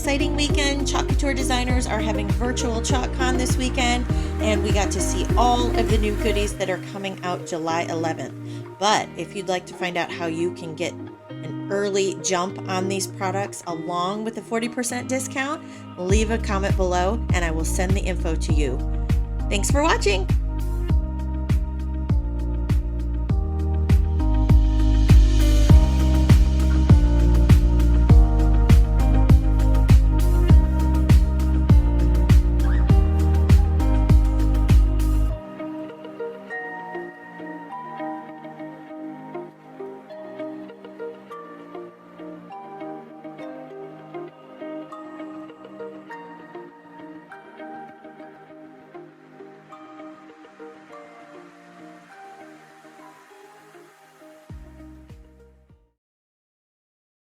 exciting weekend. Chalk Couture designers are having virtual ChalkCon this weekend, and we got to see all of the new goodies that are coming out July 11th. But if you'd like to find out how you can get an early jump on these products along with a 40% discount, leave a comment below and I will send the info to you. Thanks for watching.